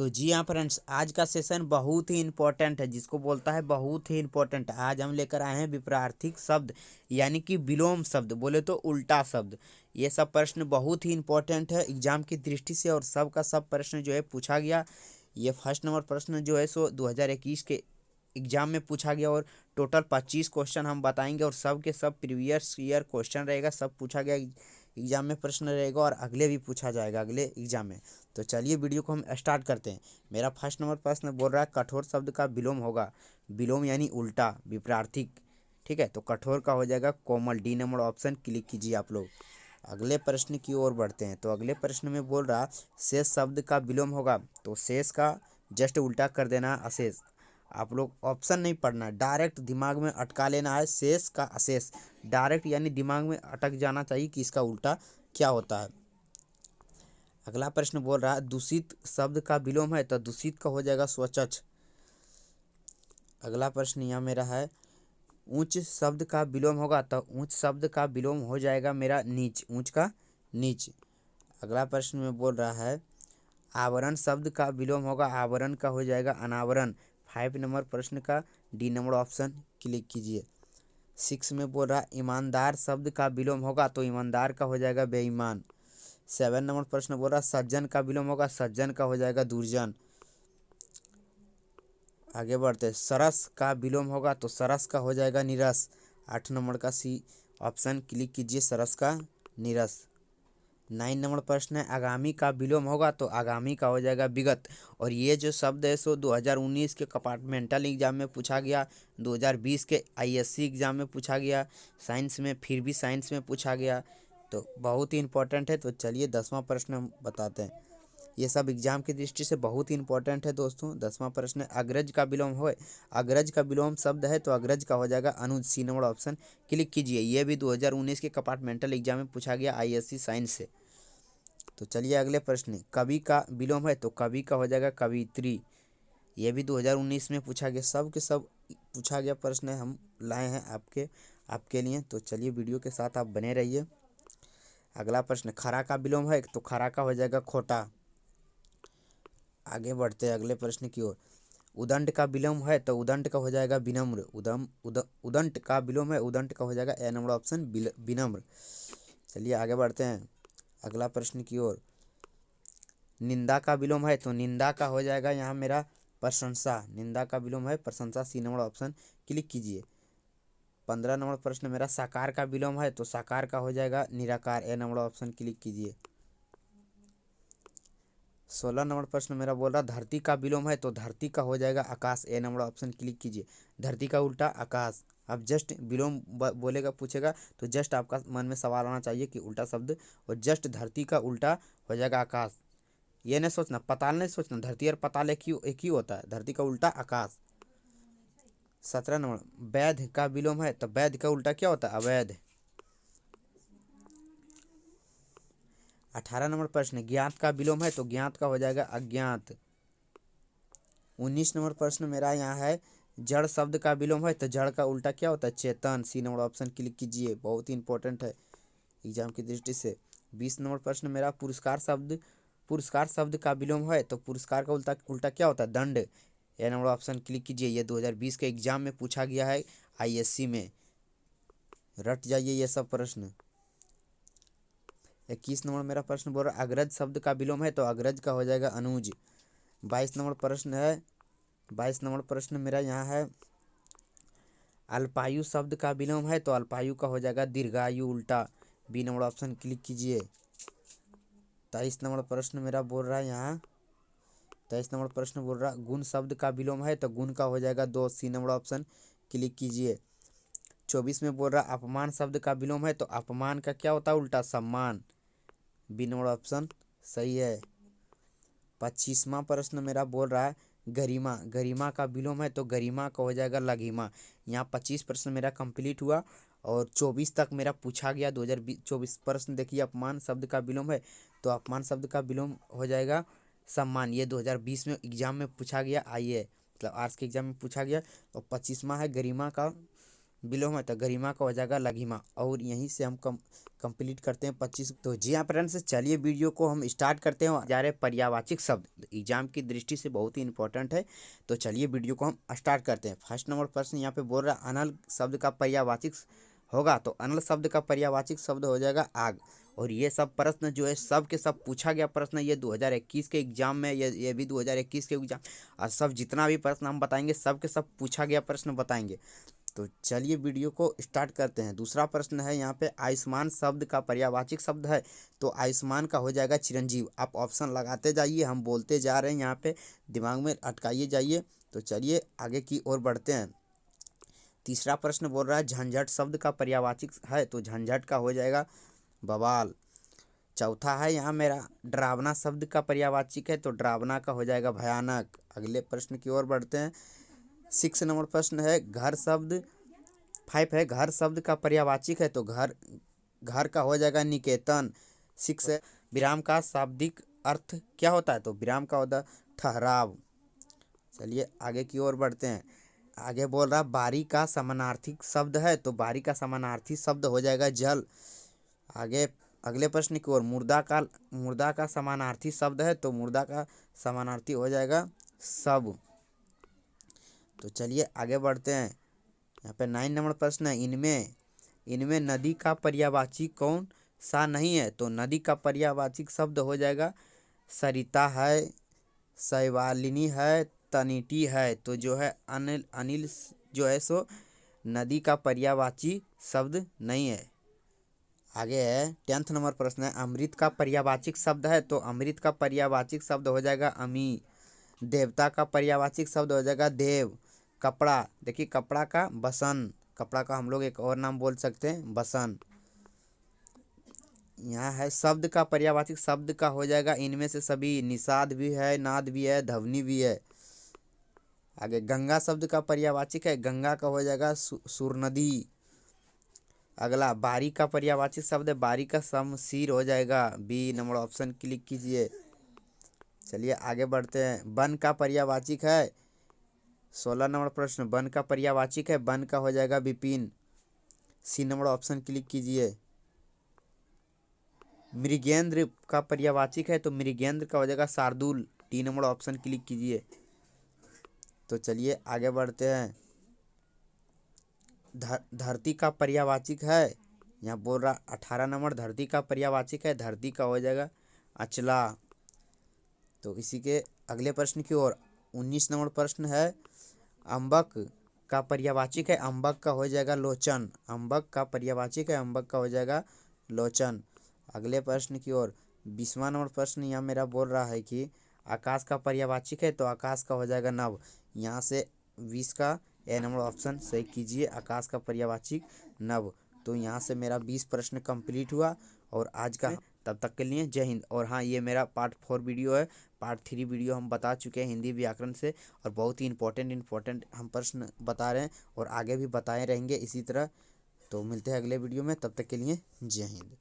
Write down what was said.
तो जी हाँ फ्रेंड्स, आज का सेशन बहुत ही इम्पोर्टेंट है, जिसको बोलता है बहुत ही इम्पोर्टेंट। आज हम लेकर आए हैं विपरीत शब्द यानी कि विलोम शब्द, बोले तो उल्टा शब्द। ये सब प्रश्न बहुत ही इम्पोर्टेंट है एग्जाम की दृष्टि से, और सब का सब प्रश्न जो है पूछा गया। ये फर्स्ट नंबर प्रश्न जो है सो 2021 के एग्जाम में पूछा गया, और टोटल 25 क्वेश्चन हम बताएंगे, और सब के सब प्रीवियस ईयर क्वेश्चन रहेगा। सब पूछा गया एग्जाम में प्रश्न रहेगा, और अगले भी पूछा जाएगा अगले एग्जाम में। तो चलिए वीडियो को हम स्टार्ट करते हैं। मेरा फर्स्ट नंबर प्रश्न बोल रहा है कठोर शब्द का विलोम होगा। विलोम यानी उल्टा, विपरीत। ठीक है, तो कठोर का हो जाएगा कोमल। डी नंबर ऑप्शन क्लिक कीजिए आप लोग। अगले प्रश्न की ओर बढ़ते हैं। तो अगले प्रश्न में बोल रहा शेष शब्द का विलोम होगा। तो शेष का जस्ट उल्टा कर देना अशेष। आप लोग ऑप्शन नहीं पढ़ना, डायरेक्ट दिमाग में अटका लेना है। शेष का अशेष डायरेक्ट यानी दिमाग में अटक जाना चाहिए कि इसका उल्टा क्या होता है। अगला प्रश्न बोल रहा है दूषित शब्द का विलोम है। तो दूषित का हो जाएगा स्वच्छ। अगला प्रश्न यहाँ मेरा है ऊंच शब्द का विलोम होगा। तो ऊंच शब्द का विलोम हो जाएगा मेरा नीच, ऊंच का नीच। अगला प्रश्न में बोल रहा है आवरण शब्द का विलोम होगा। आवरण का हो जाएगा अनावरण। 5 नंबर प्रश्न का डी नंबर ऑप्शन क्लिक कीजिए। 6 में बोल रहा ईमानदार शब्द का विलोम होगा। तो ईमानदार का हो जाएगा बेईमान। 7 नंबर प्रश्न बोल रहा सज्जन का विलोम होगा। सज्जन का हो जाएगा दुर्जन। आगे बढ़ते सरस का विलोम होगा। तो सरस का हो जाएगा नीरस। 8 नंबर का सी ऑप्शन क्लिक कीजिए, सरस का नीरस। 9 नंबर प्रश्न है आगामी का विलोम होगा। तो आगामी का हो जाएगा विगत। और ये जो शब्द है सो 2019 के कंपार्टमेंटल एग्जाम में पूछा गया, 2020 के आईएससी एग्जाम में पूछा गया, साइंस में फिर भी साइंस में पूछा गया। तो बहुत ही इंपॉर्टेंट है। तो चलिए 10वां प्रश्न हम बताते हैं। ये सब एग्जाम की दृष्टि से बहुत ही इंपॉर्टेंट है दोस्तों। 10वां प्रश्न अग्रज का विलोम हो। अग्रज का विलोम शब्द है। तो अग्रज का हो जाएगा अनुज। सी नंबर ऑप्शन क्लिक कीजिए। ये भी 2019 के कंपार्टमेंटल एग्जाम में पूछा गया आईएससी साइंस से। तो चलिए अगले प्रश्न कवि का विलोम है। तो कवि का हो जाएगा कवित्री। ये भी 2019 में पूछा गया। सब के सब पूछा गया प्रश्न हम लाए हैं आपके लिए। तो चलिए वीडियो के साथ आप बने रहिए। अगला प्रश्न खरा का विलोम है। तो खरा का हो जाएगा खोटा। आगे बढ़ते हैं अगले प्रश्न की ओर। उदंड का विलोम है। तो उदंड का हो जाएगा विनम्र। उदंड का विलोम है। उदंड का हो जाएगा ए नंबर ऑप्शन विनम्र। चलिए आगे बढ़ते हैं अगला प्रश्न की ओर। निंदा का विलोम है। तो निंदा का हो जाएगा यहाँ मेरा प्रशंसा। निंदा का विलोम है प्रशंसा। सी नंबर ऑप्शन क्लिक कीजिए। 15 नंबर प्रश्न मेरा साकार का विलोम है। तो साकार का हो जाएगा निराकार। ए नंबर ऑप्शन क्लिक कीजिए। 16 नंबर प्रश्न मेरा बोल रहा धरती का विलोम है। तो धरती का हो जाएगा आकाश। ए नंबर ऑप्शन क्लिक कीजिए। धरती का उल्टा आकाश। अब जस्ट विलोम बोलेगा पूछेगा तो जस्ट आपका मन में सवाल आना चाहिए कि उल्टा शब्द, और जस्ट धरती का उल्टा हो जाएगा आकाश। ये नहीं सोचना, पताल नहीं सोचना, धरती और पताल एक ही होता है। धरती का उल्टा आकाश। 17 नंबर वैध का विलोम है। तो वैध का उल्टा क्या होता है? अवैध। 18 नंबर प्रश्न ज्ञात का विलोम है। तो ज्ञात का हो जाएगा अज्ञात। 19 नंबर प्रश्न मेरा यहाँ है जड़ शब्द का विलोम है। तो जड़ का उल्टा क्या होता है? चेतन। सी नंबर ऑप्शन क्लिक कीजिए, बहुत ही इंपॉर्टेंट है एग्जाम की दृष्टि से। 20 नंबर प्रश्न मेरा पुरस्कार शब्द का विलोम है। तो पुरस्कार का उल्टा क्या होता है? दंड। ए नंबर ऑप्शन क्लिक कीजिए। ये 2020 के एग्जाम में पूछा गया है आईएससी में, रट जाइए ये सब प्रश्न। 21 नंबर मेरा प्रश्न बोल रहा है अग्रज शब्द का विलोम है। तो अग्रज का हो जाएगा अनुज। 22 नंबर प्रश्न है 22 नंबर प्रश्न मेरा यहाँ है अल्पायु शब्द का विलोम है। तो अल्पायु का हो जाएगा दीर्घायु, उल्टा। बी नंबर ऑप्शन क्लिक कीजिए। 23 नंबर प्रश्न मेरा बोल रहा है यहाँ 23 नंबर प्रश्न बोल रहा गुण शब्द का विलोम है। तो गुण का हो जाएगा दोष। सी नंबर ऑप्शन क्लिक कीजिए। 24 में बोल रहा अपमान शब्द का विलोम है। तो अपमान का क्या होता है? उल्टा सम्मान। बी नंबर ऑप्शन सही है। 25वां प्रश्न मेरा बोल रहा है गरिमा। गरिमा का विलोम है। तो गरिमा का हो जाएगा लघिमा। यहाँ 25 प्रश्न मेरा कंप्लीट हुआ, और 24 तक मेरा पूछा गया। 2024 प्रश्न देखिए अपमान शब्द का विलोम है। तो अपमान शब्द का विलोम हो जाएगा सम्मान। ये 2020 में एग्जाम में पूछा गया, आइए मतलब आर्ट्स के एग्जाम में पूछा गया। और 25वां है गरिमा का विलोम है तो गरिमा का हो जाएगा लघिमा। और यहीं से हम कंप्लीट करते हैं 25। तो जी हाँ फ्रेंड्स, चलिए वीडियो को हम स्टार्ट करते हैं। जा रहे पर्यायवाची शब्द एग्जाम की दृष्टि से बहुत ही इंपॉर्टेंट है। तो चलिए वीडियो को हम स्टार्ट करते हैं। फर्स्ट नंबर प्रश्न यहाँ पे बोल रहा है अनल शब्द का पर्यायवाची होगा। तो अनल शब्द का पर्यायवाची शब्द हो जाएगा आग। और ये सब प्रश्न जो है सब के सब पूछा गया प्रश्न, ये 2021 के एग्जाम में, ये भी 2021 के एग्जाम, और सब जितना भी प्रश्न हम बताएंगे सब के सब पूछा गया प्रश्न बताएंगे। तो चलिए वीडियो को स्टार्ट करते हैं। दूसरा प्रश्न है यहाँ पे आयुष्मान शब्द का पर्यायवाची शब्द है। तो आयुष्मान का हो जाएगा चिरंजीव। आप ऑप्शन लगाते जाइए, हम बोलते जा रहे हैं, यहाँ पे दिमाग में अटकाइए जाइए। तो चलिए आगे की ओर बढ़ते हैं। तीसरा प्रश्न बोल रहा है झंझट शब्द का पर्यायवाची है। तो झंझट का हो जाएगा बवाल। चौथा है यहाँ मेरा डरावना शब्द का पर्यायवाची है। तो डरावना का हो जाएगा भयानक। अगले प्रश्न की ओर बढ़ते हैं। 6 नंबर प्रश्न है घर शब्द 5 है घर शब्द का पर्यायवाची है। तो घर का हो जाएगा निकेतन। 6 है विराम का शाब्दिक अर्थ क्या होता है। तो विराम का होता है ठहराव। चलिए आगे की ओर बढ़ते हैं। आगे बोल रहा बारी का समानार्थी शब्द है। तो बारी का समानार्थी शब्द हो जाएगा जल। आगे अगले प्रश्न की ओर मुर्दा का समानार्थी शब्द है। तो मुर्दा का समानार्थी हो जाएगा सब। तो चलिए आगे बढ़ते हैं। यहाँ पे 9 नंबर प्रश्न है इनमें नदी का पर्यायवाची कौन सा नहीं है। तो नदी का पर्यायवाची शब्द हो जाएगा सरिता है, शैवालिनी है, तनिटी है। तो जो है अनिल जो है सो नदी का पर्यायवाची शब्द नहीं है। आगे है 10th नंबर प्रश्न है अमृत का पर्यायवाची शब्द है। तो अमृत का पर्यायवाची शब्द हो जाएगा अमी। देवता का पर्यायवाची शब्द हो जाएगा देव। कपड़ा, देखिए कपड़ा का बसन, कपड़ा का हम लोग एक और नाम बोल सकते हैं बसन। यहाँ है शब्द का पर्यायवाची शब्द का हो जाएगा इनमें से सभी। निषाद भी है, नाद भी है, ध्वनि भी है। आगे गंगा शब्द का पर्यायवाची है। गंगा का हो जाएगा सुरनदी। अगला बारी का पर्यायवाची शब्द है। बारी का शमशीर हो जाएगा बी नंबर ऑप्शन क्लिक कीजिए। चलिए आगे बढ़ते हैं। वन का पर्यायवाची है। 16 नंबर प्रश्न वन का पर्यायवाची है। वन का हो जाएगा Vipin. C number option click कीजिए। मृगेंद्र का पर्यायवाची है। तो मृगेंद्र का हो जाएगा Shardul. D number option click कीजिए। तो चलिए आगे बढ़ते हैं। धरती का पर्यायवाची है। यहाँ बोल रहा 18 नंबर धरती का पर्यायवाची है। धरती का हो जाएगा अचला। तो इसी के अगले प्रश्न की ओर 19 नंबर प्रश्न है अम्बक का पर्यायवाची है। अम्बक का हो जाएगा लोचन। अम्बक का पर्यायवाची है। अम्बक का हो जाएगा लोचन। अगले प्रश्न की ओर 20वां नंबर प्रश्न यहाँ मेरा बोल रहा है कि आकाश का पर्यायवाची है। तो आकाश का हो जाएगा नभ। यहाँ से 20 का ए नंबर ऑप्शन सही कीजिए। आकाश का पर्यायवाची नभ। तो यहाँ से मेरा 20 प्रश्न कंप्लीट हुआ। और आज का तब तक के लिए जय हिंद। और हाँ, ये मेरा पार्ट 4 वीडियो है। पार्ट 3 वीडियो हम बता चुके हैं हिंदी व्याकरण से, और बहुत ही इंपॉर्टेंट हम प्रश्न बता रहे हैं और आगे भी बताए रहेंगे इसी तरह। तो मिलते हैं अगले वीडियो में, तब तक के लिए जय हिंद।